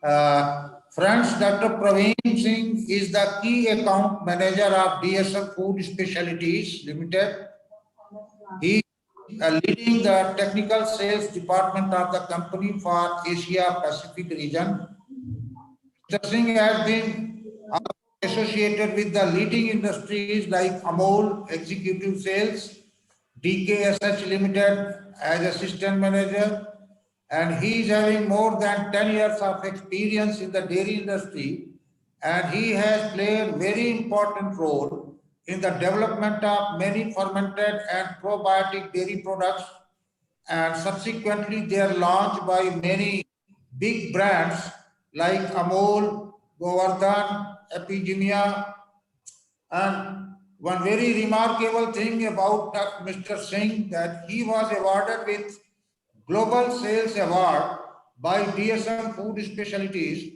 Friends, Dr. Praveen Singh is the key account manager of DSM Food Specialities Limited. He is leading the technical sales department of the company for Asia Pacific region. Mr. Singh has been associated with the leading industries like Amol Executive Sales, DKSH Limited as Assistant Manager, and he is having more than 10 years of experience in the dairy industry, and he has played very important role in the development of many fermented and probiotic dairy products, and subsequently they are launched by many big brands like Amol, Govardhan, Epigenia, and one very remarkable thing about Mr. Singh that he was awarded with Global Sales Award by DSM Food Specialties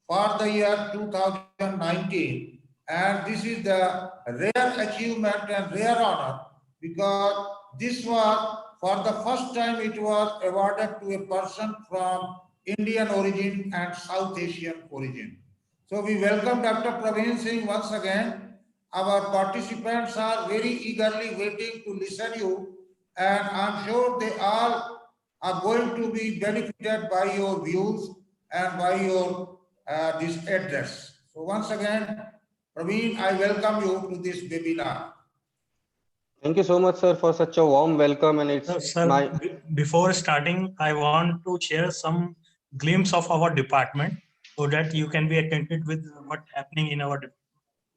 for the year 2019. And this is the rare achievement and rare honor because this was for the first time it was awarded to a person from Indian origin and South Asian origin. So we welcome Dr. Praveen Singh once again. Our participants are very eagerly waiting to listen to you, and I'm sure they all are going to be benefited by your views and by your this address. So once again, Praveen, I welcome you to this webinar. Thank you so much, sir, for such a warm welcome. And it's sir, before starting, I want to share some glimpse of our department so that you can be acquainted with what's happening in our department.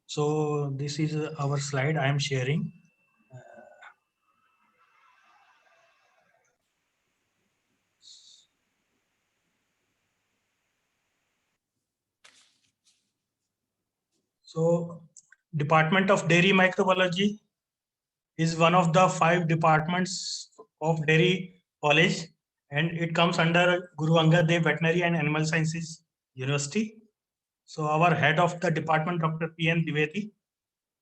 So this is our slide I am sharing. So Department of Dairy Microbiology is one of the 5 departments of Dairy College, and it comes under Guru Angad Dev Veterinary and Animal Sciences University. So our head of the department, Dr. P.N. Dwivedi,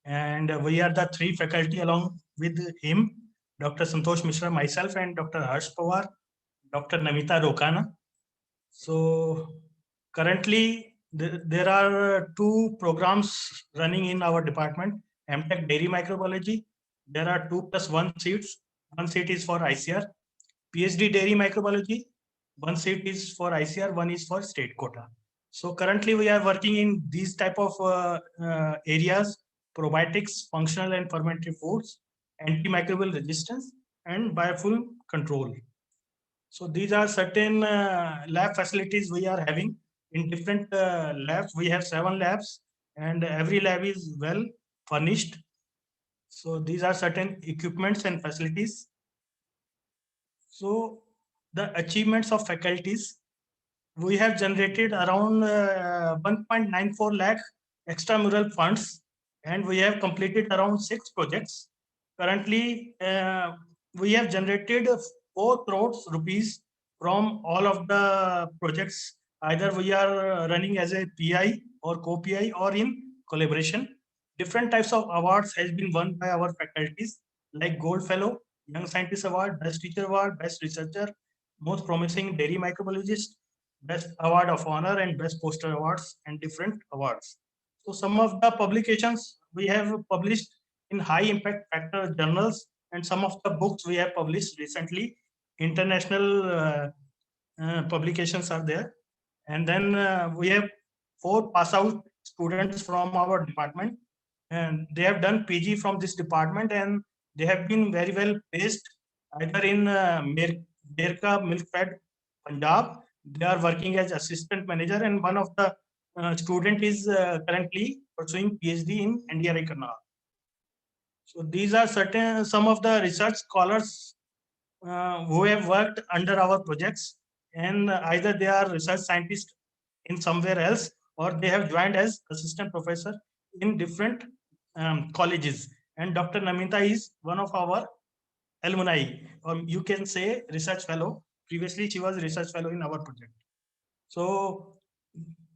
and we are the 3 faculty along with him, Dr. Santosh Mishra, myself, and Dr. Harsh Pawar, Dr. Namita Rokana. So currently there are 2 programs running in our department, MTech Dairy Microbiology. There are 2+1 seats. 1 seat is for ICR. PhD Dairy Microbiology, 1 seat is for ICR, 1 is for state quota. So currently we are working in these type of areas: probiotics, functional and fermented foods, antimicrobial resistance, and biofuel control. So these are certain lab facilities we are having in different labs. We have 7 labs, and every lab is well furnished. So these are certain equipments and facilities. So the achievements of faculties, we have generated around 1.94 lakh extramural funds, and we have completed around 6 projects. Currently, we have generated 4 crores rupees from all of the projects. Either we are running as a PI or co-PI or in collaboration. Different types of awards has been won by our faculties, like Gold Fellow, Young Scientist Award, Best Teacher Award, Best Researcher, Most Promising Dairy Microbiologist, Best Award of Honor, and Best Poster Awards, and different awards. So some of the publications we have published in high impact factor journals, and some of the books we have published recently. International publications are there. And then we have 4 pass out students from our department, and they have done PG from this department, and they have been very well placed either in Merka Milk Fed, Punjab. They are working as assistant manager, and one of the student is currently pursuing PhD in NDRI Karnal. So these are some of the research scholars who have worked under our projects, and either they are research scientists in somewhere else, or they have joined as assistant professor in different colleges. And Dr. Namita is one of our alumni, or you can say research fellow. Previously, she was research fellow in our project. So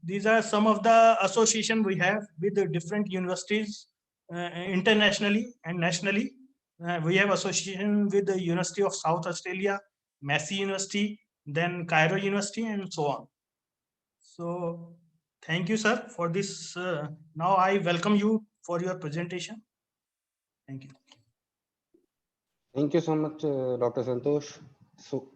these are some of the association we have with the different universities internationally and nationally. We have association with the University of South Australia, Massey University, then Cairo University, and so on. So thank you, sir, for this. Now I welcome you for your presentation. Thank you. Thank you so much, Dr. Santosh. So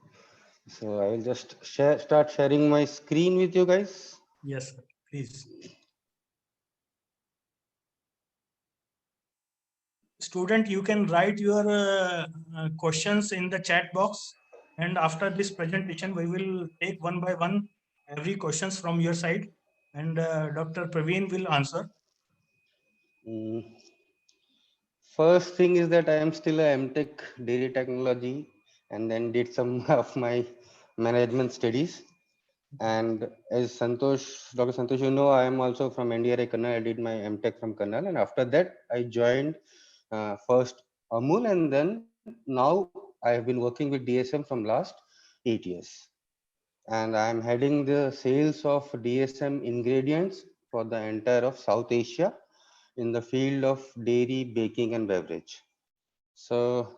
I will just start sharing my screen with you guys. Yes, sir, please. Student, you can write your questions in the chat box, and after this presentation, we will take one by one every questions from your side, and Dr. Praveen will answer. Mm, First thing is that I am still a MTech dairy technology and then did some of my management studies. And as Dr. Santosh, you know, I am also from NDRI Kannal. I did my MTech from Kannal. And after that, I joined first Amul. And then now I have been working with DSM from last 8 years. And I am heading the sales of DSM ingredients for the entire of South Asia in the field of dairy, baking, and beverage. So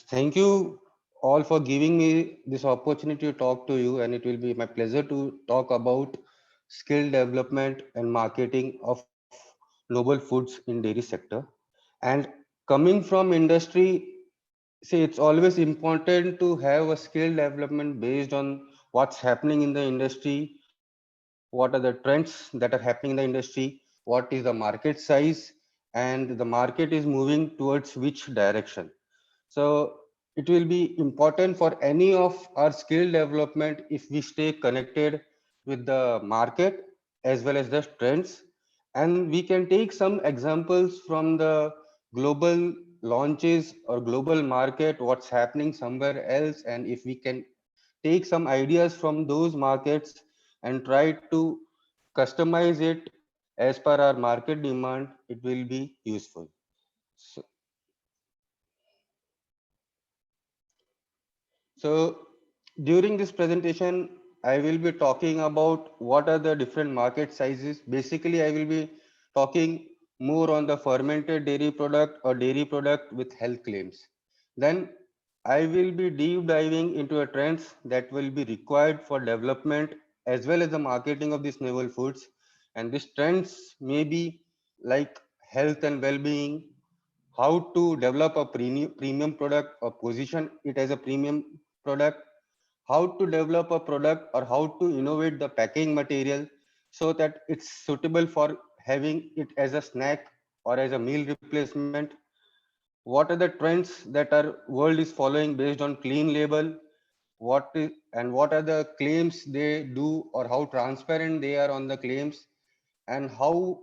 thank you all for giving me this opportunity to talk to you, and it will be my pleasure to talk about skill development and marketing of noble foods in dairy sector. And coming from industry, see, it's always important to have a skill development based on what's happening in the industry, what are the trends that are happening in the industry, what is the market size, and the market is moving towards which direction. So it will be important for any of our skill development if we stay connected with the market as well as the trends. And we can take some examples from the global launches or global market, what's happening somewhere else. And if we can take some ideas from those markets and try to customize it as per our market demand, it will be useful. So, So during this presentation, I will be talking about what are the different market sizes. Basically, I will be talking more on the fermented dairy product or dairy product with health claims. Then I will be deep diving into a trends that will be required for development as well as the marketing of these novel foods. And these trends may be like health and well-being, how to develop a premium product or position it as a premium product, how to develop a product or how to innovate the packing material so that it's suitable for having it as a snack or as a meal replacement. What are the trends that our world is following based on clean label? What are the claims they do or how transparent they are on the claims, and how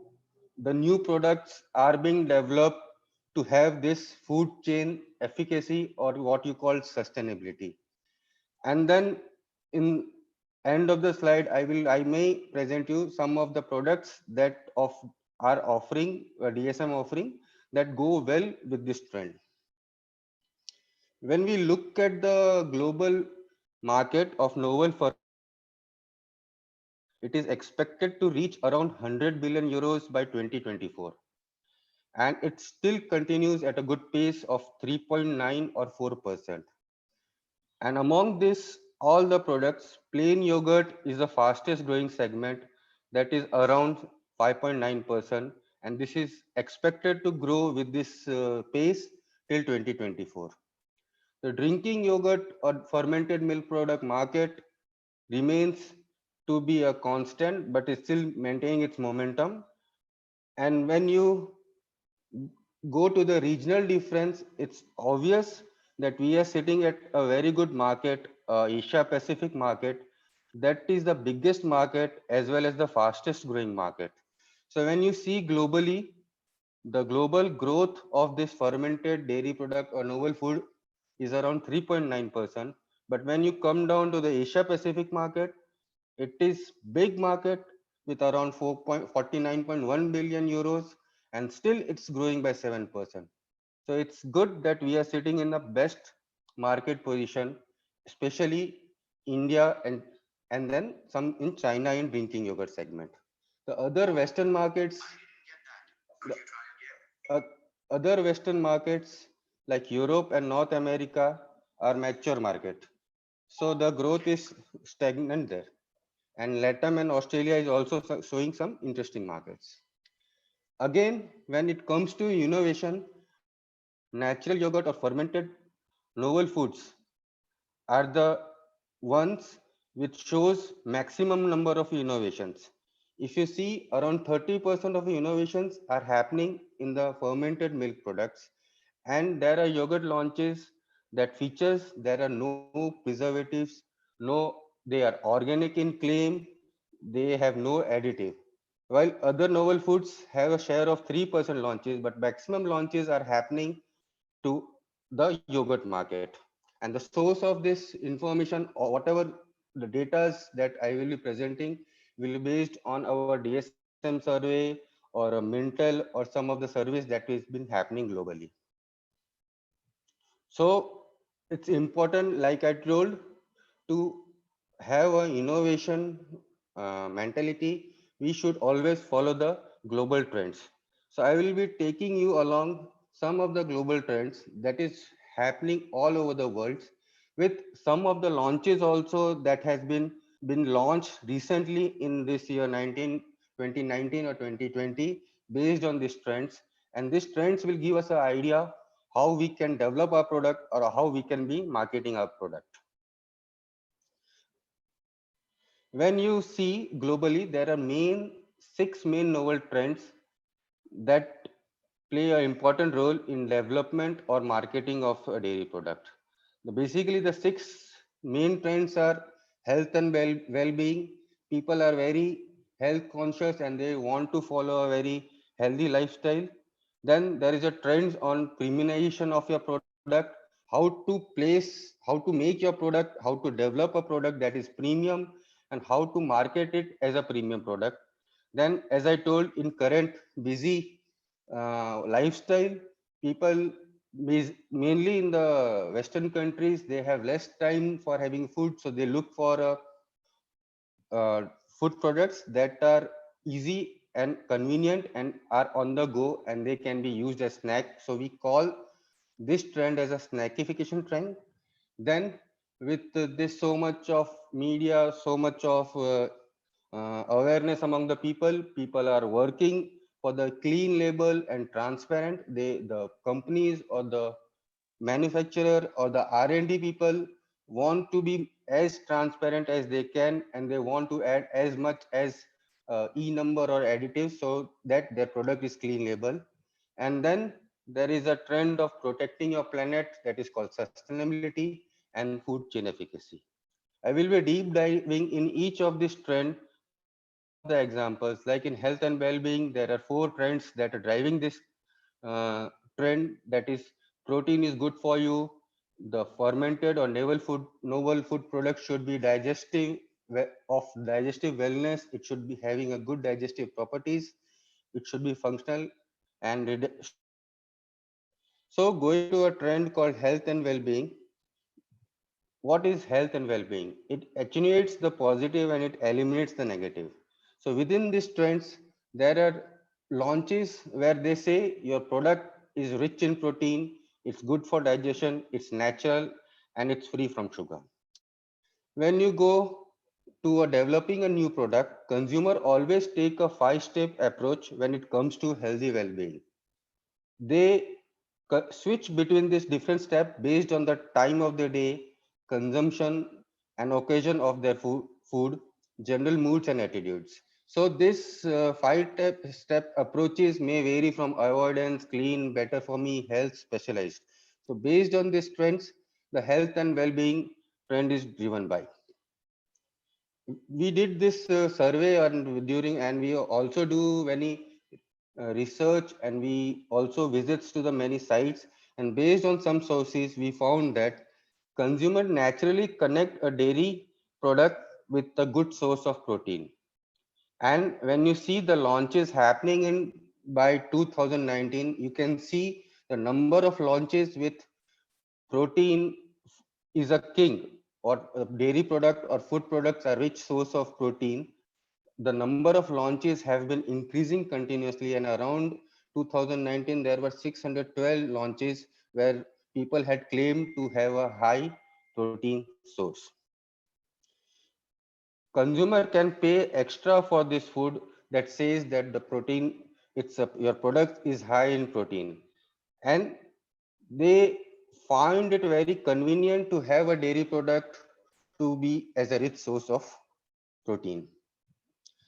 the new products are being developed to have this food chain efficacy or what you call sustainability. And then in end of the slide, I may present you some of the products that of are offering DSM offering that go well with this trend. When we look at the global market of novel fermented dairy product, it is expected to reach around 100 billion euros by 2024. And it still continues at a good pace of 3.9 or 4%. And among this, all the products, plain yogurt is the fastest growing segment, that is around 5.9%. And this is expected to grow with this pace till 2024. The drinking yogurt or fermented milk product market remains to be a constant, but is still maintaining its momentum. And when you go to the regional difference, it's obvious that we are sitting at a very good market, Asia Pacific market. That is the biggest market as well as the fastest growing market. So when you see globally, the global growth of this fermented dairy product or novel food is around 3.9%. But when you come down to the Asia Pacific market, it is big market with around 49.1 billion euros, and still it's growing by 7%. So it's good that we are sitting in the best market position, especially India and then some in China in drinking yogurt segment. The other Western markets, the other Western markets like Europe and North America are mature market. So the growth is stagnant there. and Latam and Australia is also showing some interesting markets. Again, when it comes to innovation, natural yogurt or fermented novel foods are the ones which shows maximum number of innovations. If you see, around 30% of innovations are happening in the fermented milk products, and there are yogurt launches that features there are no preservatives, no, they are organic in claim, they have no additive. While other novel foods have a share of 3% launches, but maximum launches are happening to the yogurt market. And the source of this information or whatever the data that I will be presenting will be based on our DSM survey or a Mintel or some of the surveys that has been happening globally. So it's important, like I told, to have an innovation mentality. We should always follow the global trends. So I will be taking you along some of the global trends that is happening all over the world, with some of the launches also that has been launched recently in this year 2019 or 2020 based on these trends. And these trends will give us an idea how we can develop our product or how we can be marketing our product. When you see globally, there are six main novel trends that play an important role in development or marketing of a dairy product. Basically, the six main trends are health and well-being. People are very health conscious and they want to follow a very healthy lifestyle. Then there is a trend on premiumization of your product, how to make your product, how to develop a product that is premium, and how to market it as a premium product. Then, as I told, in current busy lifestyle, people mainly in the Western countries, they have less time for having food, so they look for food products that are easy and convenient and are on the go and they can be used as snack. So we call this trend as a snackification trend. Then with this so much of media, so much of awareness among the people are working for the clean label and transparent. The companies or the manufacturer or the R&D people want to be as transparent as they can, and they want to add as much as e number or additives so that their product is clean label. And then there is a trend of protecting your planet that is called sustainability and food chain efficacy. I will be deep diving in each of these trends with some of the examples. Like in health and well-being, there are four trends that are driving this trend. That is, protein is good for you. The fermented or novel food products should be of digestive wellness. It should be having a good digestive properties. It should be functional and should reduce fat. So going to a trend called health and well-being. What is health and well-being? It attenuates the positive and it eliminates the negative. So within these trends, there are launches where they say your product is rich in protein, it's good for digestion, it's natural, and it's free from sugar. When you go to developing a new product, consumer always take a 5-step approach when it comes to healthy well-being. They switch between these different steps based on the time of the day, consumption, and occasion of their food, general moods and attitudes. So this 5-step approaches may vary from avoidance, clean, better for me, health, specialized. So based on these trends, the health and well-being trend is driven by. We did this survey and we also do many research, and we also visits to the many sites, and based on some sources we found that consumer naturally connect a dairy product with a good source of protein. And when you see the launches happening in by 2019, you can see the number of launches with protein is a king, or dairy product or food products are rich source of protein. The number of launches have been increasing continuously, and around 2019 there were 612 launches where people had claimed to have a high protein source. consumer can pay extra for this food that says that the protein, your product is high in protein, and they find it very convenient to have a dairy product to be as a rich source of protein.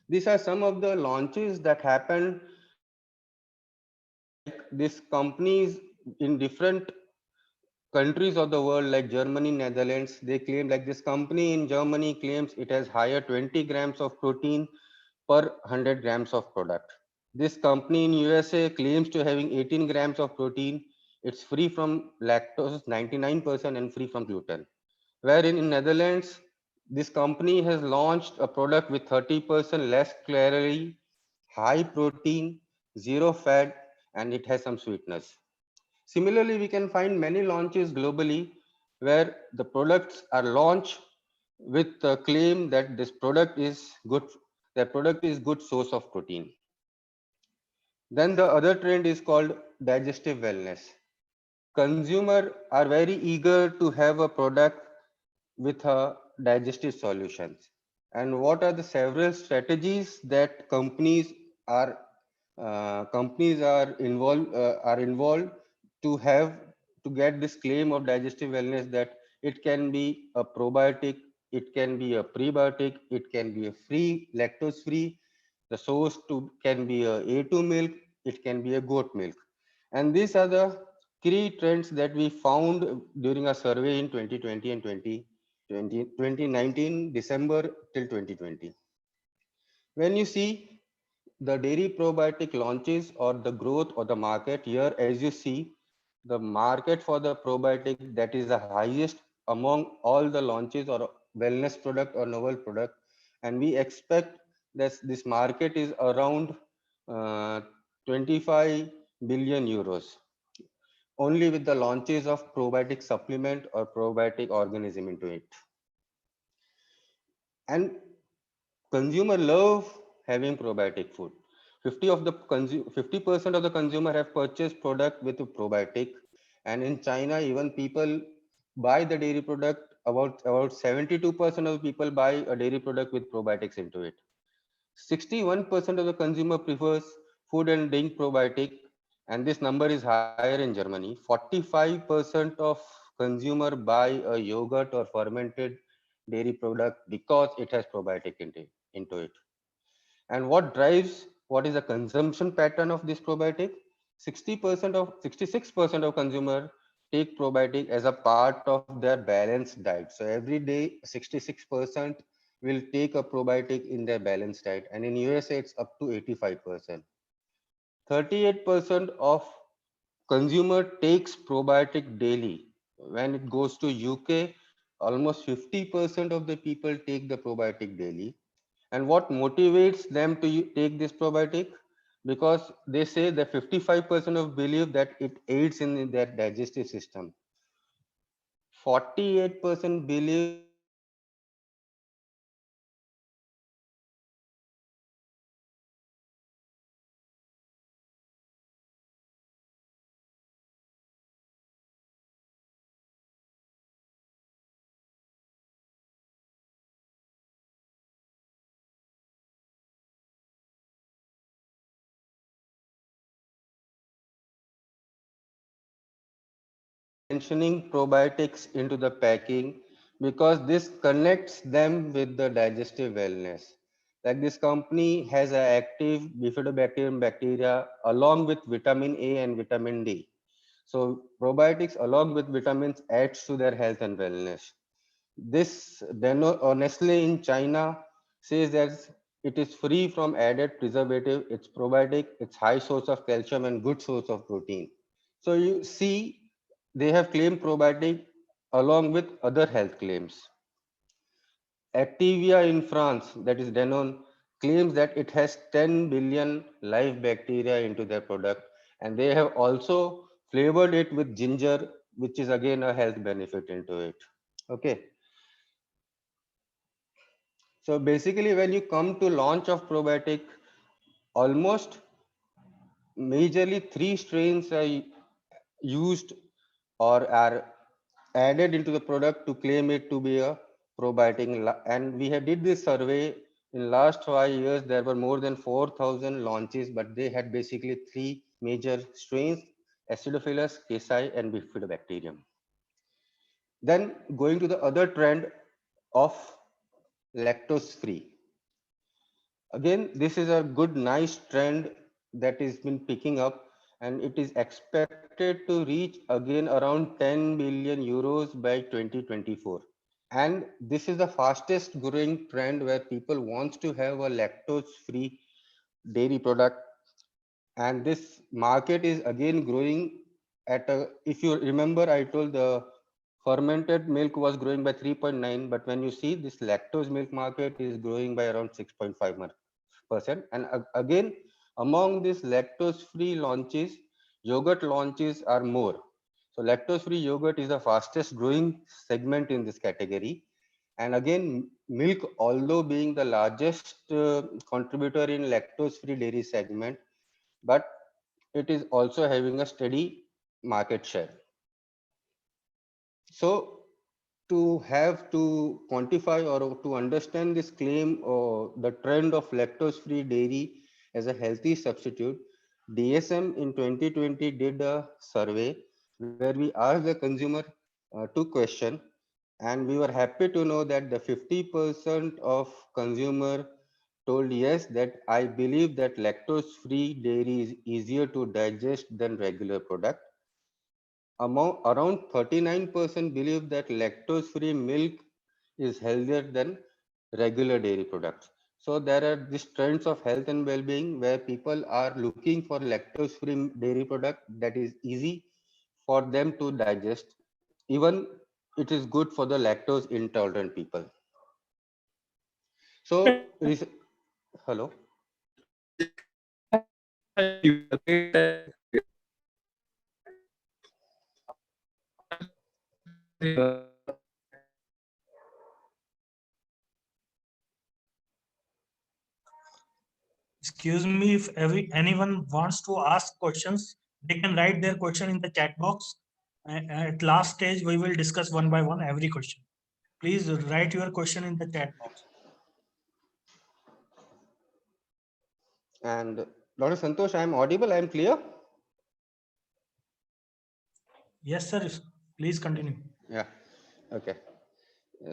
These are some of the launches that happened. These companies in different countries of the world like Germany, Netherlands, they claim, like this company in Germany claims it has higher 20 grams of protein per 100 grams of product. This company in USA claims to having 18 grams of protein. It's free from lactose 99% and free from gluten. Wherein in Netherlands, this company has launched a product with 30% less calorie, high protein, zero fat, and it has some sweetness. Similarly, we can find many launches globally where the products are launched with the claim that this product is good, their product is good source of protein. Then the other trend is called digestive wellness. Consumer are very eager to have a product with a digestive solutions. And what are the several strategies that companies are involved to have to get this claim of digestive wellness, that it can be a probiotic, it can be a prebiotic, it can be a free lactose free, the source to can be a A2 milk, it can be a goat milk. And these are the key trends that we found during a survey in 2020 and 2019 December till 2020. When you see the dairy probiotic launches or the growth or the market here, as you see, the market for the probiotic that is the highest among all the launches or wellness product or novel product, and we expect that this market is around 25 billion euros only with the launches of probiotic supplement or probiotic organism into it. And consumer love having probiotic food. 50% of the consumer have purchased product with a probiotic, and in China even people buy the dairy product, about 72% of people buy a dairy product with probiotics into it. 61% of the consumer prefers food and drink probiotic, and this number is higher in Germany. 45% of consumer buy a yogurt or fermented dairy product because it has probiotic into it. And what is the consumption pattern of this probiotic? 66% of consumer take probiotic as a part of their balanced diet. So every day 66% will take a probiotic in their balanced diet, and in USA it's up to 85%. 38% of consumer takes probiotic daily. When it goes to UK, almost 50% of the people take the probiotic daily. And what motivates them to take this probiotic? Because they say that 55% of believe that it aids in their digestive system. 48% believe mentioning probiotics into the packing because this connects them with the digestive wellness. Like this company has an active bifidobacterium bacteria along with vitamin A and vitamin D. So probiotics along with vitamins adds to their health and wellness. This Nestle in China says that it is free from added preservative, it's probiotic, it's high source of calcium and good source of protein. So you see, they have claimed probiotic along with other health claims. Activia in France, that is Danone, claims that it has 10 billion live bacteria into their product, and they have also flavored it with ginger, which is again a health benefit into it. Okay. So basically, when you come to launch of probiotic, almost majorly 3 strains are used or are added into the product to claim it to be a probiotic, and we had did this survey in last 5 years. There were more than 4,000 launches, but they had basically 3 major strains: Acidophilus, Casei, and Bifidobacterium. Then going to the other trend of lactose free. Again, this is a good, nice trend that has been picking up, and it is expected to reach again around 10 billion euros by 2024. And this is the fastest growing trend where people wants to have a lactose free dairy product. And this market is again growing at a, if you remember, I told the fermented milk was growing by 3.9, but when you see this lactose milk market is growing by around 6.5%. And again, among these lactose free launches, yogurt launches are more. So lactose free yogurt is the fastest growing segment in this category. And again, milk, although being the largest contributor in lactose free dairy segment, but it is also having a steady market share. So to have to quantify or to understand this claim or the trend of lactose free dairy as a healthy substitute, DSM in 2020 did a survey where we asked the consumer 2 questions, and we were happy to know that the 50% of consumer told yes, that I believe that lactose free dairy is easier to digest than regular product. Around 39% believe that lactose free milk is healthier than regular dairy products. So there are these trends of health and well-being where people are looking for lactose free dairy product that is easy for them to digest. Even it is good for the lactose intolerant people. So, hello. Excuse me, if anyone wants to ask questions, they can write their question in the chat box. At last stage, we will discuss one by one every question. Please write your question in the chat box. And Dr. Santosh, I am audible, I am clear? Yes, sir. Please continue. Yeah, okay.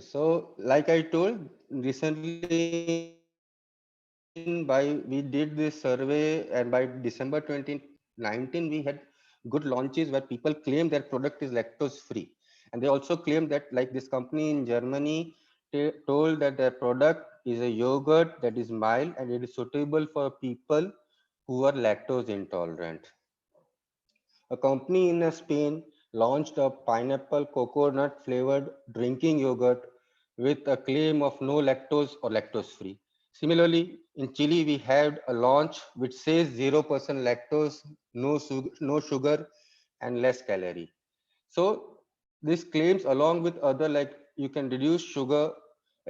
So like I told, recently we did this survey, and by December 2019, we had good launches where people claim their product is lactose free. And they also claim that, like this company in Germany told that their product is a yogurt that is mild and it is suitable for people who are lactose intolerant. A company in Spain launched a pineapple coconut flavored drinking yogurt with a claim of no lactose or lactose free. Similarly, in Chile, we had a launch which says 0% lactose, no sugar, and less calorie. So these claims, along with other, like you can reduce sugar,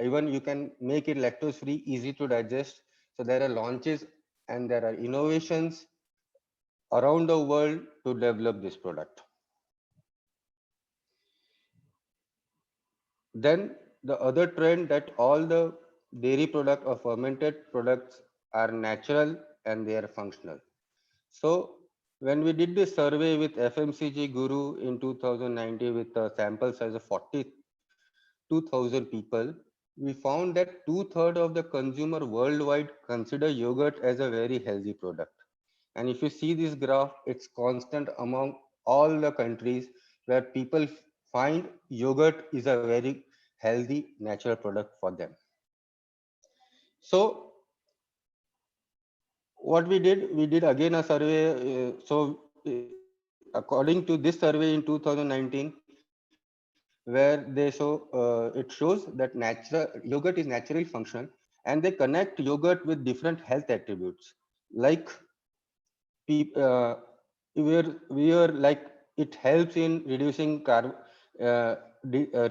even you can make it lactose free, easy to digest. So there are launches and there are innovations around the world to develop this product. Then the other trend that all the dairy product or fermented products are natural and they are functional. So when we did this survey with FMCG Guru in 2019 with a sample size of 42,000 people, we found that 2/3 of the consumer worldwide consider yogurt as a very healthy product. And if you see this graph, it's constant among all the countries where people find yogurt is a very healthy natural product for them. So what we did again a survey. According to this survey in 2019, where they it shows that yogurt is naturally functional, and they connect yogurt with different health attributes, like we are like it helps in reducing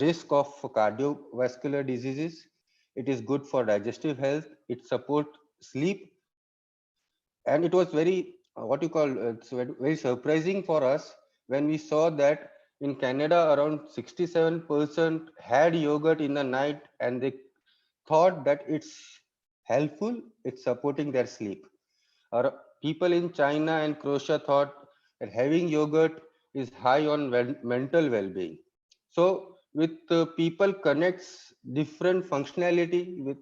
risk of cardiovascular diseases. It is good for digestive health. It supports sleep, and it was very very surprising for us when we saw that in Canada, around 67% had yogurt in the night, and they thought that it's helpful, it's supporting their sleep. Or people in China and Croatia thought that having yogurt is high on mental well-being. So with people connects different functionality with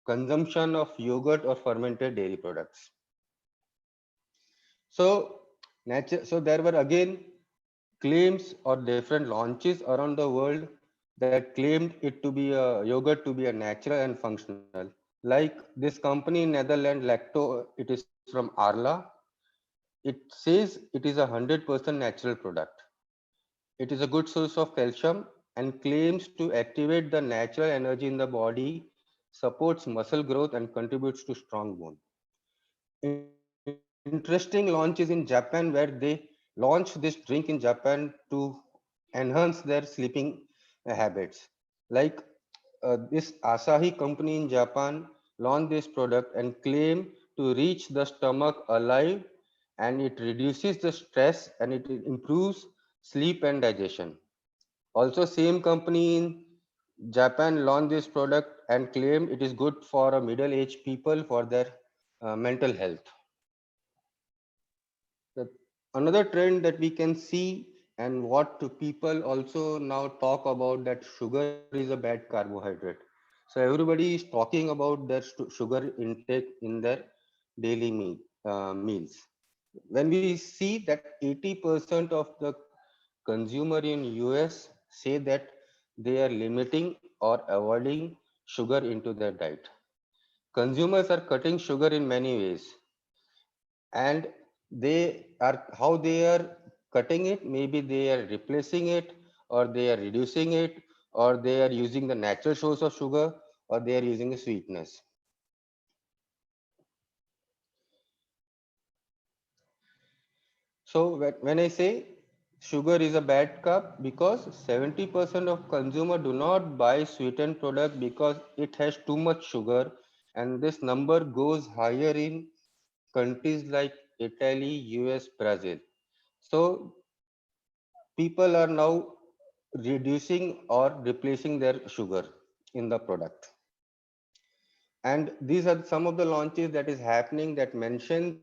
consumption of yogurt or fermented dairy products. So so there were again claims or different launches around the world that claimed it to be a yogurt to be a natural and functional. Like this company in Netherlands, Lacto, it is from Arla. It says it is 100% natural product. It is a good source of calcium and claims to activate the natural energy in the body, supports muscle growth and contributes to strong bone. Interesting launch is in Japan, where they launched this drink in Japan to enhance their sleeping habits. Like this Asahi company in Japan launched this product and claimed to reach the stomach alive, and it reduces the stress and it improves sleep and digestion. Also, same company in Japan launched this product and claimed it is good for a middle-aged people for their mental health. The, another trend that we can see, and what people also now talk about, that sugar is a bad carbohydrate. So everybody is talking about their sugar intake in their daily meals. When we see that 80% of the consumer in US say that they are limiting or avoiding sugar into their diet. Consumers are cutting sugar in many ways, and they are how they are cutting it. Maybe they are replacing it, or they are reducing it, or they are using the natural source of sugar, or they are using a sweetness. So when I say sugar is a bad carb, because 70% of consumer do not buy sweetened product because it has too much sugar, and this number goes higher in countries like Italy, US, Brazil. So people are now reducing or replacing their sugar in the product. And these are some of the launches that is happening that mentions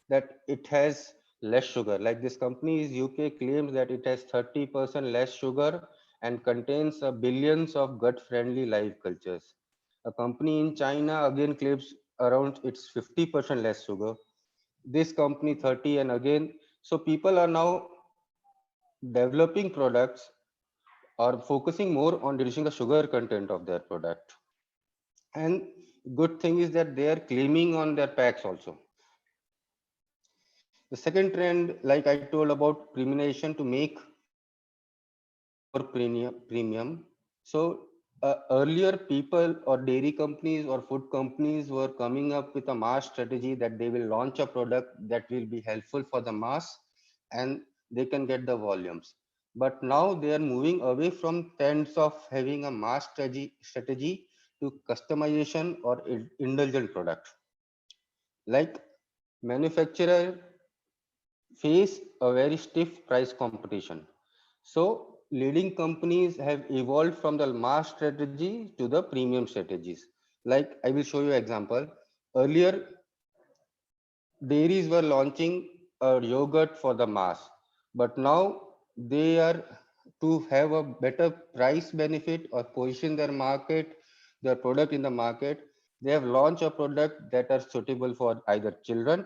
that it has less sugar. Like this company is UK claims that it has 30% less sugar and contains billions of gut friendly live cultures. A company in China again claims around it's 50% less sugar. This company 30, and again, so people are now developing products or focusing more on reducing the sugar content of their product. And good thing is that they are claiming on their packs also. The second trend, like I told about premiumization to make more premium. So earlier people or dairy companies or food companies were coming up with a mass strategy that they will launch a product that will be helpful for the mass and they can get the volumes. But now they are moving away from trends of having a mass strategy to customization or indulgent product. Like manufacturer face a very stiff price competition. So leading companies have evolved from the mass strategy to the premium strategies. Like I will show you an example. Earlier, dairies were launching a yogurt for the mass, but now they are to have a better price benefit or position their product in the market. They have launched a product that are suitable for either children,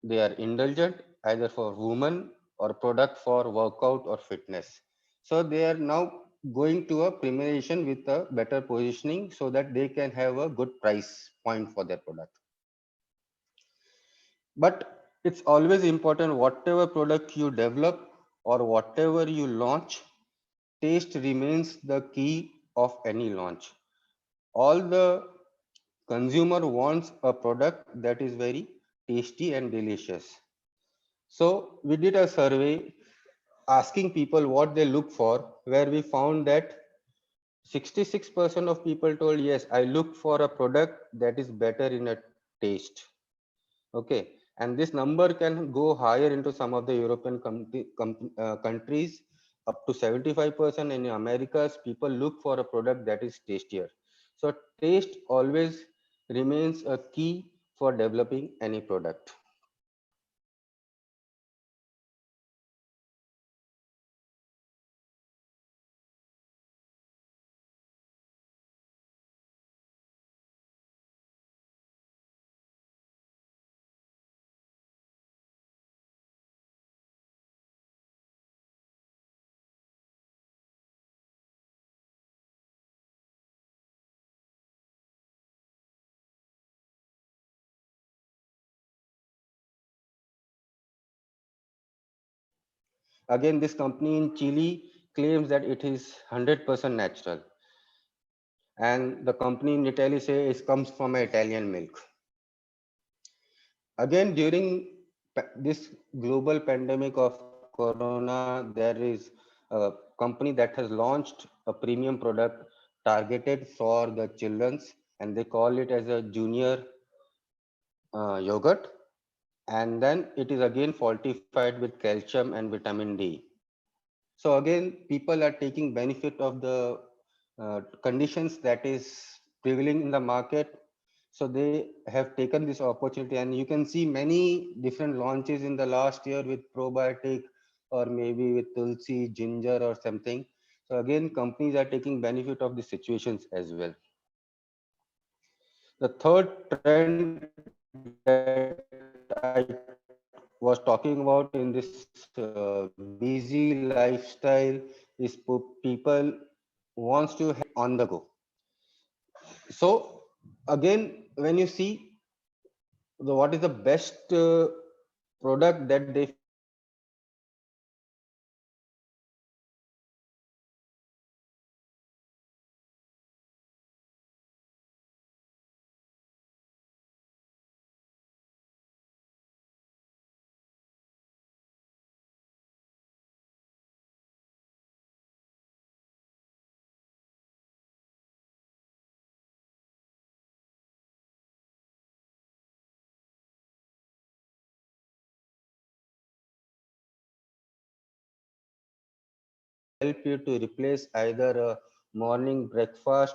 they are indulgent, either for women or product for workout or fitness. So they are now going to a premiumization with a better positioning so that they can have a good price point for their product. But it's always important, whatever product you develop or whatever you launch, taste remains the key of any launch. All the consumer wants a product that is very tasty and delicious. So we did a survey asking people what they look for, where we found that 66% of people told, yes, I look for a product that is better in a taste. Okay. And this number can go higher into some of the European countries. up to 75%. In Americas, people look for a product that is tastier. So taste always remains a key for developing any product. Again, this company in Chile claims that it is 100% natural. And the company in Italy says it comes from Italian milk. Again, during this global pandemic of Corona, there is a company that has launched a premium product targeted for the children's, and they call it as a junior yogurt. And then it is again fortified with calcium and vitamin D. So again, people are taking benefit of the conditions that is prevailing in the market. So they have taken this opportunity, and you can see many different launches in the last year with probiotic or maybe with tulsi, ginger or something. So again, companies are taking benefit of the situations as well. The third trend that I was talking about in this busy lifestyle is people wants to have on the go. So again, when you see what is the best product that they feel that they can use on the go, so again they have taken benefit of this situation and help you to replace either a morning breakfast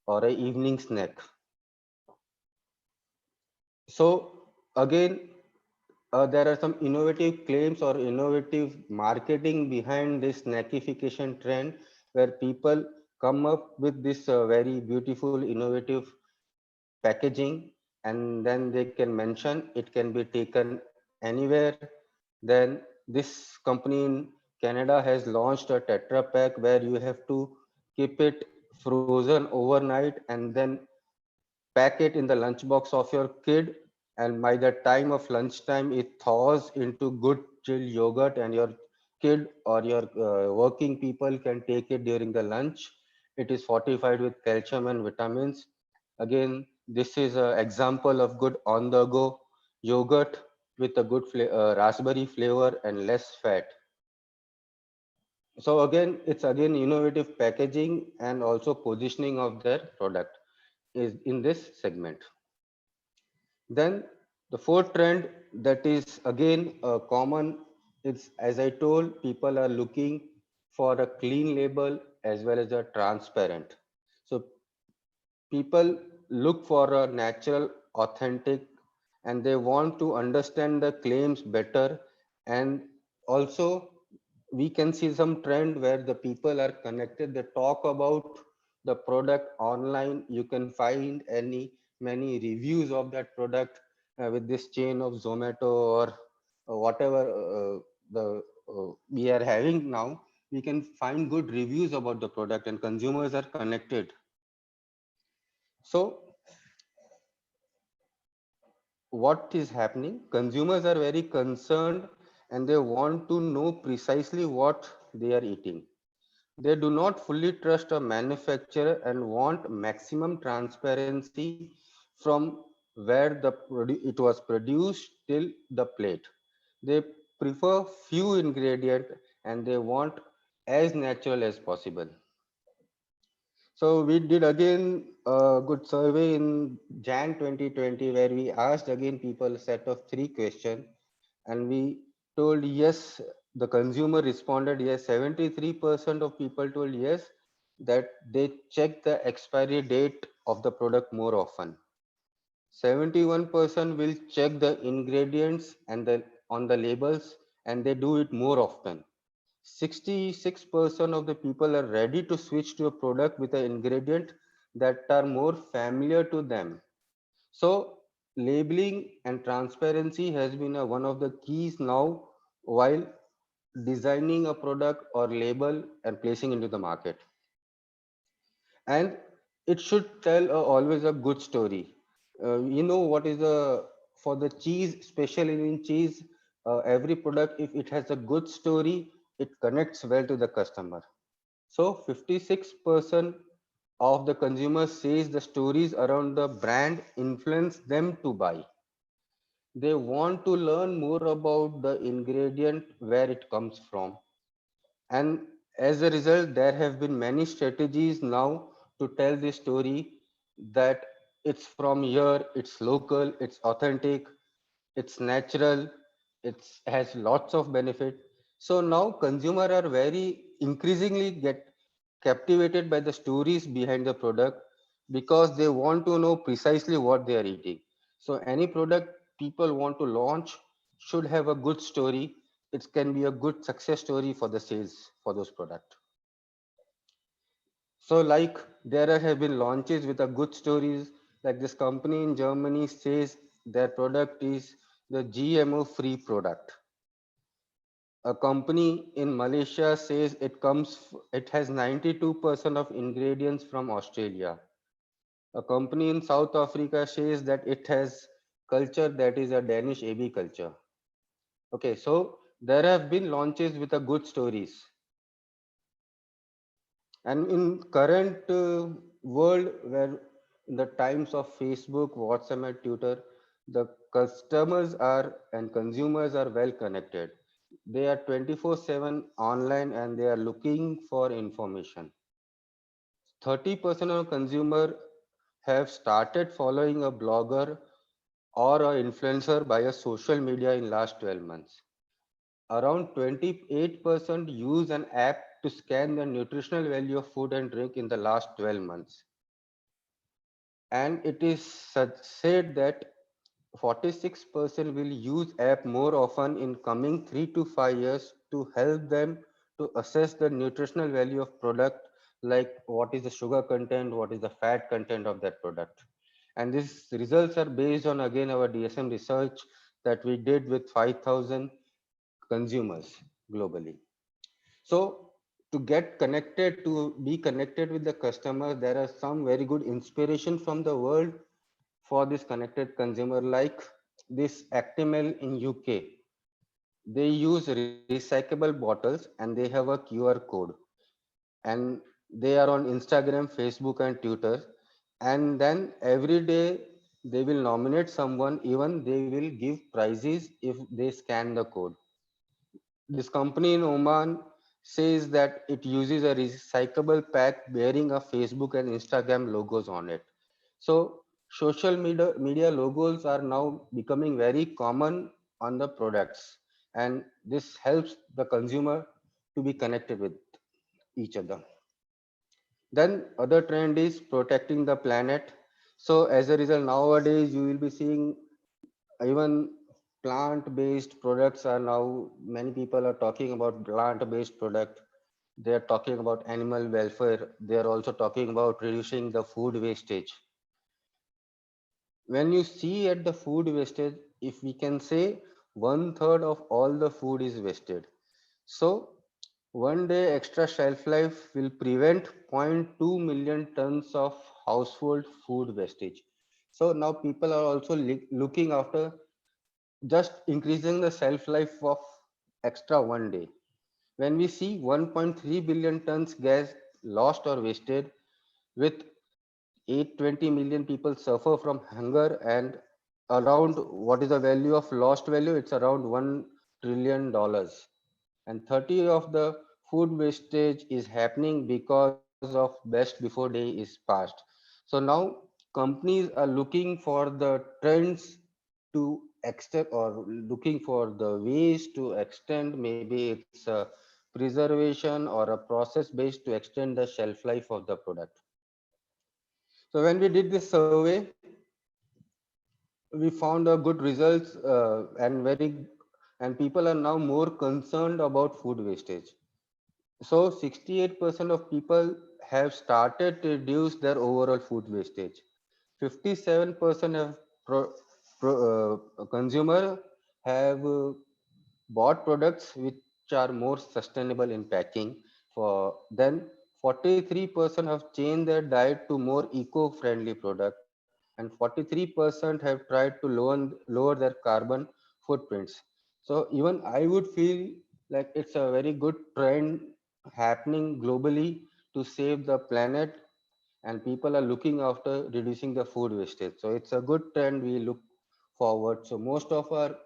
or a evening snack. So again, there are some innovative claims or innovative marketing behind this snackification trend, where people come up with this very beautiful, innovative packaging, and then they can mention it can be taken anywhere. Then this company in Canada has launched a Tetra Pak where you have to keep it frozen overnight and then pack it in the lunchbox of your kid, and by the time of lunchtime it thaws into good chill yogurt, and your kid or your working people can take it during the lunch. It is fortified with calcium and vitamins. Again, this is an example of good on the go yogurt with a good raspberry flavor and less fat. So again, it's again innovative packaging and also positioning of their product is in this segment. Then the fourth trend that is again common is, as I told, people are looking for a clean label as well as a transparent. So people look for a natural, authentic, and they want to understand the claims better. And also we can see some trend where the people are connected, they talk about the product online. You can find many reviews of that product with this chain of Zomato or whatever the we are having now. We can find good reviews about the product and consumers are connected. So what is happening? Consumers are very concerned and they want to know precisely what they are eating. They do not fully trust a manufacturer and want maximum transparency from where it was produced till the plate. They prefer few ingredients and they want as natural as possible. So we did again a good survey in Jan 2020 where we asked again people a set of 3 questions, and we told yes, the consumer responded yes. 73% of people told yes, that they check the expiry date of the product more often. 71% will check the ingredients and the on the labels, and they do it more often. 66% of the people are ready to switch to a product with an ingredient that are more familiar to them. So labeling and transparency has been one of the keys now while designing a product or label and placing into the market. And it should tell always a good story. You know what is the for the cheese, especially in cheese, every product, if it has a good story, it connects well to the customer. So 56% of the consumers says the stories around the brand influence them to buy. They want to learn more about the ingredient, where it comes from. And as a result, there have been many strategies now to tell this story, that it's from here, it's local, it's authentic, it's natural, it has lots of benefit. So now consumer are very increasingly get captivated by the stories behind the product, because they want to know precisely what they are eating. So any product people want to launch should have a good story. It can be a good success story for the sales for those products. So like there have been launches with a good stories, like this company in Germany says their product is the GMO free product. A company in Malaysia says it has 92% of ingredients from Australia. A company in South Africa says that it has culture that is a Danish AB culture. Okay, so there have been launches with a good stories. And in current world, where in the times of Facebook, WhatsApp, and Twitter, the customers are and consumers are well connected. They are 24/7 online and they are looking for information. 30% of consumer have started following a blogger or an influencer by a social media in last 12 months. Around 28% use an app to scan the nutritional value of food and drink in the last 12 months. And it is said that 46% will use app more often in coming 3 to 5 years to help them to assess the nutritional value of product, like what is the sugar content, what is the fat content of that product. And these results are based on again our DSM research that we did with 5,000 consumers globally. So to get connected, to be connected with the customer, there are some very good inspiration from the world for this connected consumer, like this Actimel in UK. They use recyclable bottles and they have a QR code, and they are on Instagram, Facebook, and Twitter. And then every day they will nominate someone, even they will give prizes if they scan the code. This company in Oman says that it uses a recyclable pack bearing a Facebook and Instagram logos on it. So social media logos are now becoming very common on the products, and this helps the consumer to be connected with each other. Then other trend is protecting the planet. So as a result, nowadays you will be seeing even plant-based products are now, many people are talking about plant-based product. They are talking about animal welfare. They are also talking about reducing the food wastage. When you see at the food wastage, if we can say 1/3 of all the food is wasted. So one day extra shelf life will prevent 0.2 million tons of household food wastage. So now people are also looking after just increasing the shelf life of extra one day. When we see 1.3 billion tons gas lost or wasted, with 820 million people suffer from hunger, and around what is the value of lost value, it's around $1 trillion, and 30 of the food wastage is happening because of best before day is past. So now companies are looking for the trends to extend or looking for the ways to extend, maybe it's a preservation or a process based to extend the shelf life of the product. So when we did this survey, we found a good results, and people are now more concerned about food wastage. So 68% of people have started to reduce their overall food wastage. 57% of consumer have bought products which are more sustainable in packing. For then 43% have changed their diet to more eco-friendly product, and 43% have tried to lower their carbon footprints. So even I would feel like it's a very good trend happening globally to save the planet, and people are looking after reducing the food wastage. So it's a good trend we look forward. So most of our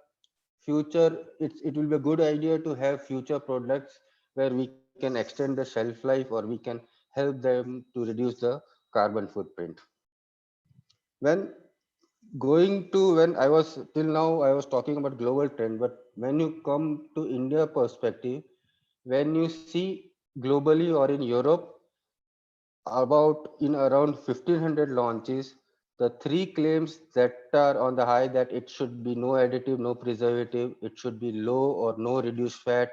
future, it will be a good idea to have future products where we can extend the shelf life, or we can help them to reduce the carbon footprint. When when I was till now I was talking about global trend, but when you come to India perspective, when you see globally or in Europe, about in around 1500 launches, the three claims that are on the high, that it should be no additive, no preservative, it should be low or no reduced fat,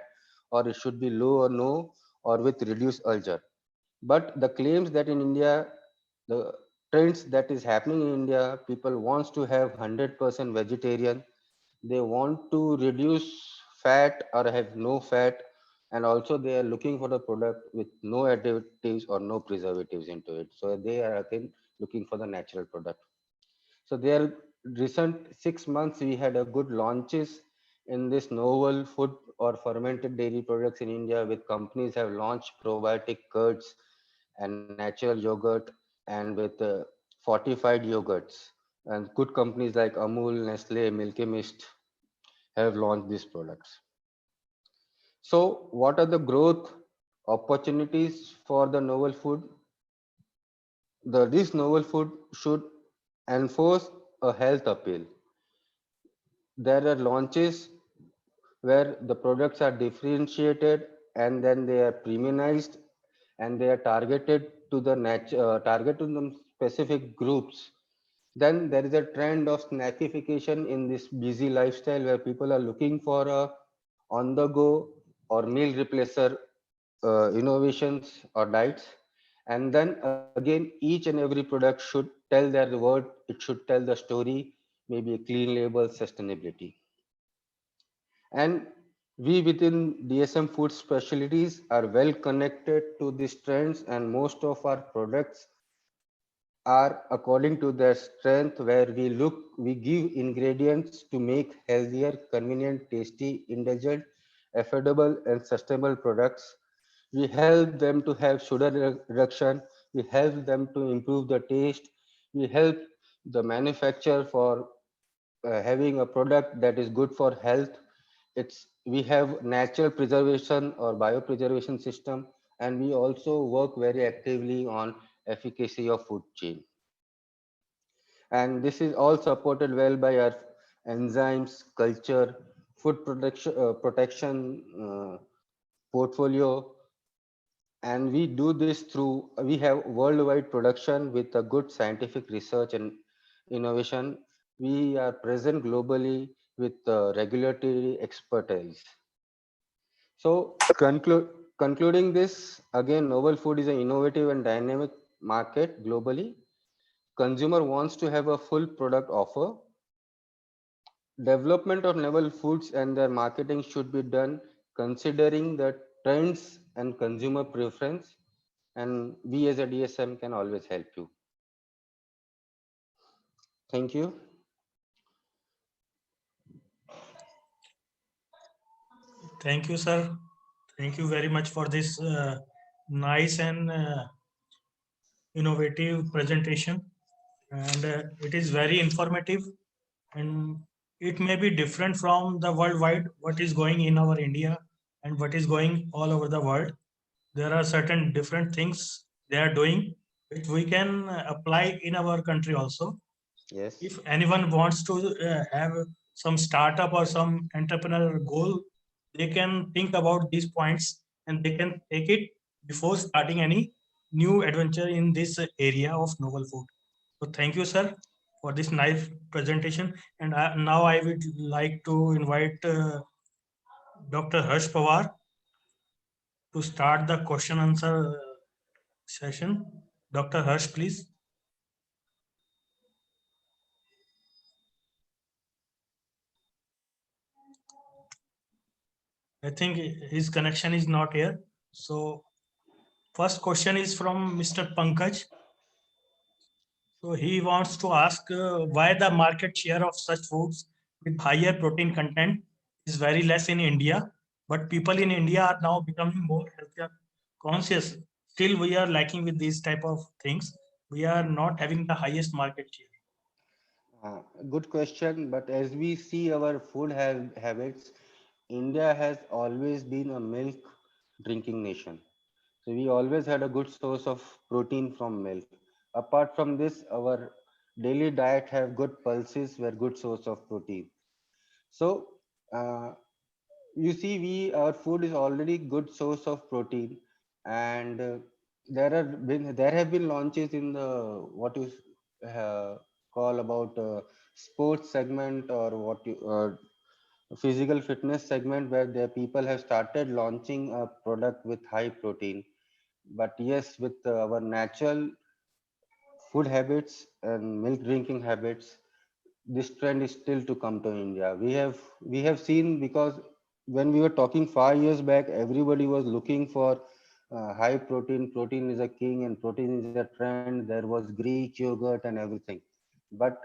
or it should be low or no or with reduced ulcer. But the claims that in India, the trends that is happening in India, people wants to have 100% vegetarian, they want to reduce fat or have no fat, and also they are looking for the product with no additives or no preservatives into it. So they are again looking for the natural product. So their recent 6 months we had a good launches in this novel food or fermented dairy products in India, with companies have launched probiotic curds and natural yogurt, and with fortified yogurts, and good companies like Amul, Nestle, Milky Mist have launched these products. So what are the growth opportunities for the novel food? This novel food should enforce a health appeal. There are launches where the products are differentiated, and then they are premiumized, and they are targeted to the specific groups. Then there is a trend of snackification in this busy lifestyle, where people are looking for a on the go or meal replacer innovations or diets. And then again, each and every product should tell their word, it should tell the story, maybe a clean label, sustainability. And we within DSM Food Specialties are well connected to these trends, and most of our products are according to their strength, where we give ingredients to make healthier, convenient, tasty, indulgent, affordable and sustainable products. We help them to have sugar reduction, we help them to improve the taste, we help the manufacturer for having a product that is good for health. We have natural preservation or biopreservation system, and we also work very actively on efficacy of food chain. And this is all supported well by our enzymes, culture, food protection portfolio. And we do this through, we have worldwide production with a good scientific research and innovation. We are present globally with regulatory expertise. So concluding this, again, novel food is an innovative and dynamic market globally. Consumer wants to have a full product offer. Development of novel foods and their marketing should be done considering the trends and consumer preference, and we as a DSM can always help you. Thank you. Thank you, sir. Thank you very much for this nice and innovative presentation. And it is very informative, and it may be different from the worldwide, what is going in our India and what is going all over the world. There are certain different things they are doing, which we can apply in our country also. Yes. If anyone wants to have some startup or some entrepreneur goal, they can think about these points and they can take it before starting any new adventure in this area of novel food. So thank you, sir, for this nice presentation. And now I would like to invite Dr. Harsh Pawar to start the question answer session. Dr. Harsh, please. I think his connection is not here. So first question is from Mr. Pankaj. So he wants to ask why the market share of such foods with higher protein content is very less in India, but people in India are now becoming more health conscious. Still, we are lacking with these type of things. We are not having the highest market share. Good question, but as we see our food habits, India has always been a milk drinking nation. So we always had a good source of protein from milk. Apart from this, our daily diet have good pulses were good source of protein. So uh, you see, we our food is already good source of protein, and there have been launches in the what you call about sports segment or what you physical fitness segment where the people have started launching a product with high protein. But yes, with our natural food habits and milk drinking habits, this trend is still to come to India. We have seen, because when we were talking 5 years back, everybody was looking for high protein. Protein is a king, and protein is a trend. There was Greek yogurt and everything, but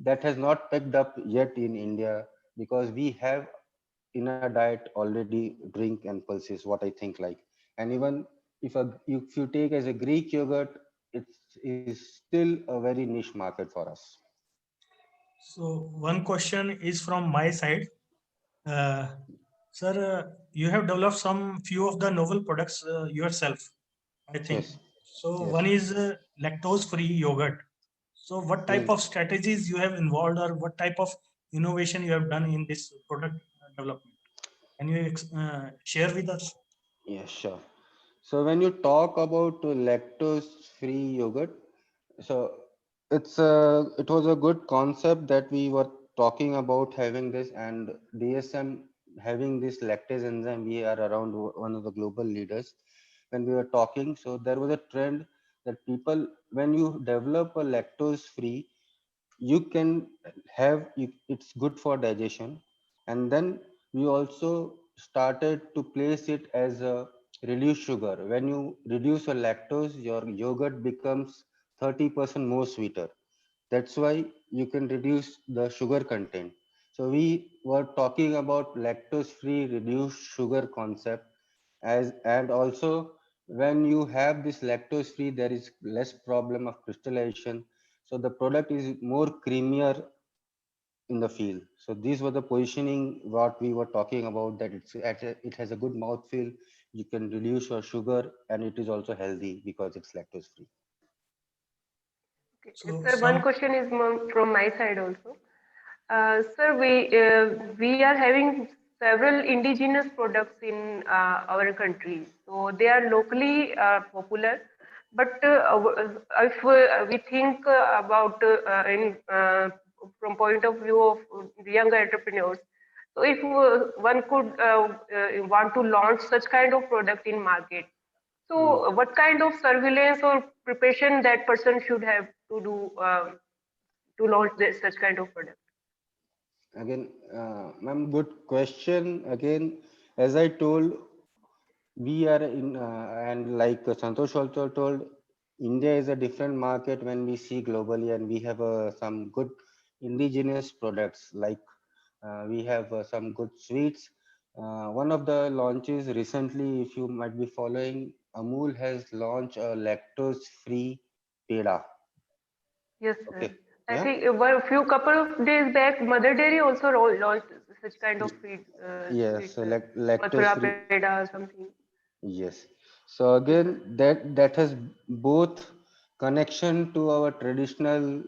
that has not picked up yet in India, because we have in our diet already drink and pulses. What I think like, and even if you take as a Greek yogurt, it is still a very niche market for us. So one question is from my side. Uh, Sir, you have developed some few of the novel products yourself, I think. Yes, So yes. one is lactose-free yogurt. So what type Mm. of strategies you have involved, or what type of innovation you have done in this product development? Can you share with us? Yeah, sure. So when you talk about lactose-free yogurt, so it was a good concept that we were talking about having this, and DSM having this lactase enzyme. We are around one of the global leaders when we were talking. So there was a trend that people, when you develop a lactose-free, you can it's good for digestion. And then we also started to place it as a reduced sugar. When you reduce your lactose, your yogurt becomes 30% more sweeter. That's why you can reduce the sugar content. So we were talking about lactose free reduced sugar concept. And also, when you have this lactose free, there is less problem of crystallization, so the product is more creamier in the field. So these were the positioning what we were talking about, that it has a good mouth feel, you can reduce your sugar, and it is also healthy because it's lactose free. Okay. So Sir, one some question is from my side also. Sir, we are having several indigenous products in our country, so they are locally popular. But if we think about in from point of view of young entrepreneurs, so if one could want to launch such kind of product in market, Mm. so what kind of surveillance or preparation that person should have to do to launch such kind of product? Again, ma'am, good question. Again, as I told, we are in, and like Santosh also told, India is a different market when we see globally, and we have some good indigenous products. Like we have some good sweets. One of the launches recently, if you might be following, Amul has launched a lactose-free peda. Yes, sir. Okay, I yeah, think a few couple of days back, Mother Dairy also launched such kind of yes, sweets, so Mathura lactose-free. peda or something. Yes. So Yes, sir. again, that has both connection to our traditional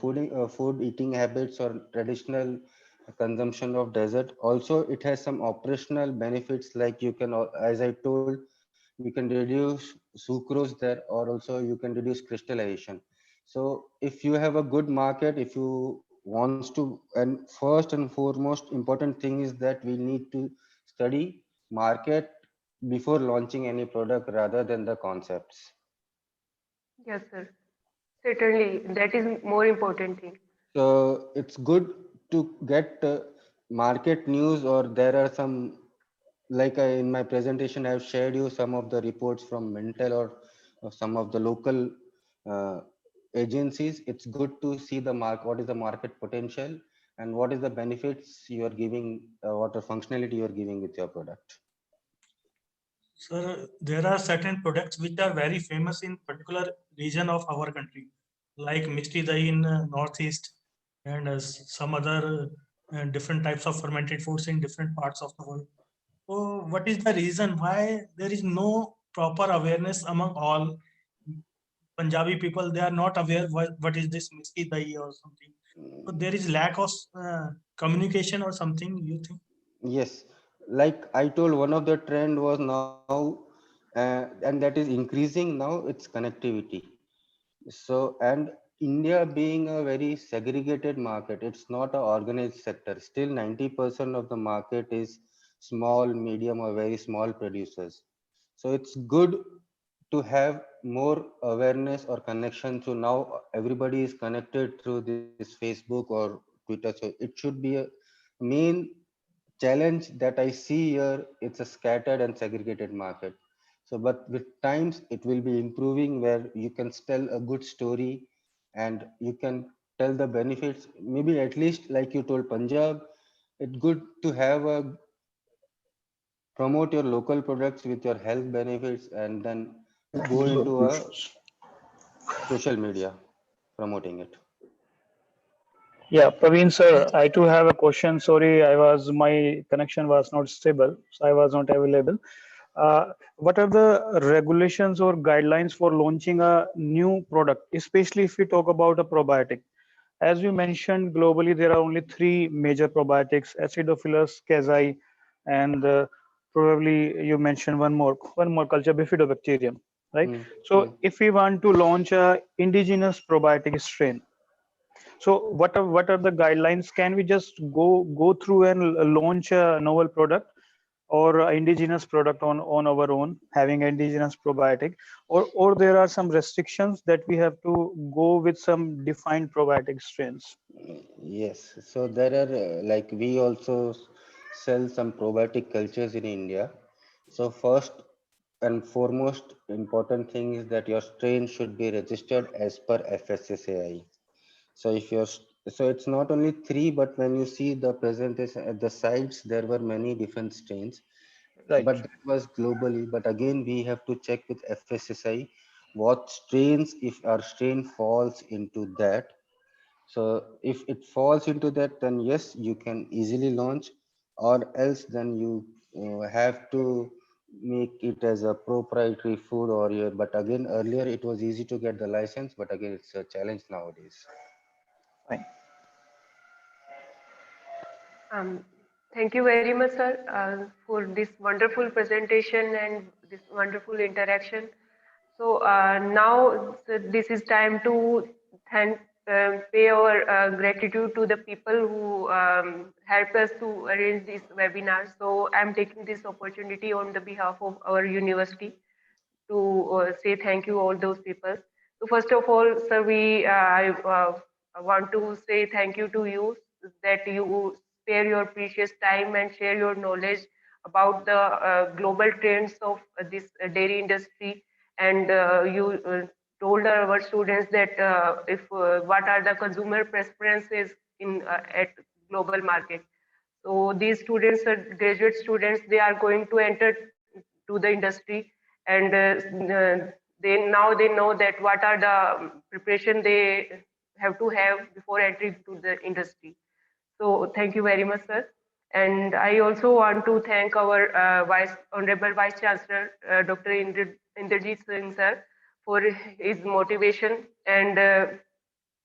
food eating habits or traditional consumption of desert. Also, it has some operational benefits, like you can, as I told, you can reduce sucrose there, or also you can reduce crystallization. So if you have a good market, if you wants to, and first and foremost important thing is that we need to study market before launching any product rather than the concepts. Yes, sir. Certainly, that is more important thing. So it's good to get market news, or there are some, like in my presentation, I've shared you some of the reports from Mintel, or some of the local uh, agencies. It's good to see the what is the market potential and what is the benefits you are giving, what the functionality you are giving with your product. Sir, there are certain products which are very famous in particular region of our country, like Mishti Dahi in Northeast, and some other different types of fermented foods in different parts of the world. So, what is the reason why there is no proper awareness among all Punjabi people? They are not aware what is this Mishti Dahi or something. So, there is lack of communication or something, you think? Yes, like I told, one of the trend was now, and that is increasing now, it's connectivity. So, and India being a very segregated market, it's not an organized sector. Still 90% of the market is small, medium, or very small producers. So it's good to have more awareness or connection. So now everybody is connected through this Facebook or Twitter. So it should be a main challenge that I see here. It's a scattered and segregated market. So, but with times it will be improving, where you can tell a good story and you can tell the benefits. Maybe at least like you told Punjab, it's good to have a promote your local products with your health benefits, and then go into a social media promoting it. Yeah, Praveen sir, I too have a question. Sorry, my connection was not stable, so I was not available. What are the regulations or guidelines for launching a new product, especially if we talk about a probiotic? As we mentioned, globally there are only three major probiotics: Acidophilus, Casei, and probably you mentioned one more culture, Bifidobacterium, right? Mm, So mm. if we want to launch a indigenous probiotic strain, so what are the guidelines? Can we just go through and launch a novel product or a indigenous product on our own, having an indigenous probiotic, or there are some restrictions that we have to go with some defined probiotic strains? Yes, so there are like we also sell some probiotic cultures in India. So first and foremost important thing is that your strain should be registered as per FSSAI. So if you're so it's not only three, but when you see the presentation at the sites, there were many different strains, Right. but that was globally. But again, we have to check with FSSAI what strains, if our strain falls into that. So if it falls into that, then yes, you can easily launch, or else then you have to make it as a proprietary food, or your, but again, earlier it was easy to get the license, but again, it's a challenge nowadays. Fine. Um, Thank you very much, sir, for this wonderful presentation and this wonderful interaction. So now so this is time to thank, pay our gratitude to the people who helped us to arrange this webinar. So I'm taking this opportunity on the behalf of our university to say thank you all those people. So first of all, sir, I want to say thank you to you that you spare your precious time and share your knowledge about the global trends of this dairy industry, and you told our students that if what are the consumer preferences in at global market. So these students are graduate students. They are going to enter to the industry, and they know that what are the preparation they have to have before entering to the industry. So thank you very much, sir. And I also want to thank our Honorable Vice Chancellor, Dr. Inderjeet Singh, sir, for his motivation. And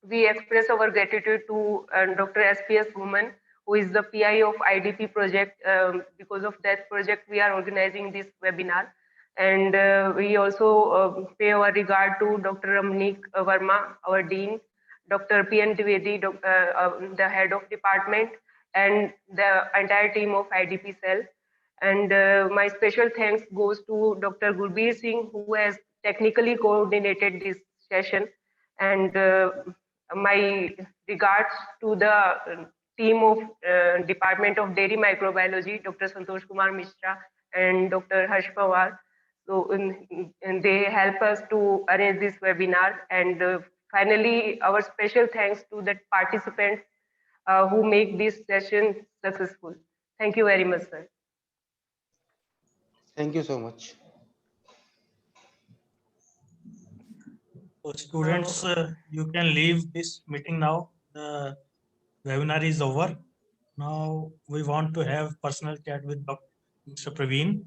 we express our gratitude to Dr. SPS Woman, who is the PI of IDP project. Because of that project, we are organizing this webinar. And we also pay our regard to Dr. Ramnik Verma, our Dean, Dr. P.N. Dwivedi, the head of department, and the entire team of IDP cell. And my special thanks goes to Dr. Gurbir Singh, who has technically coordinated this session. And my regards to the team of Department of Dairy Microbiology, Dr. Santosh Kumar Mishra and Dr. Harsh Pawar. So and they help us to arrange this webinar. And finally, our special thanks to the participants who make this session successful. Thank you very much, sir. Thank you so much. So students, you can leave this meeting now. The webinar is over. Now we want to have personal chat with Mr. Praveen.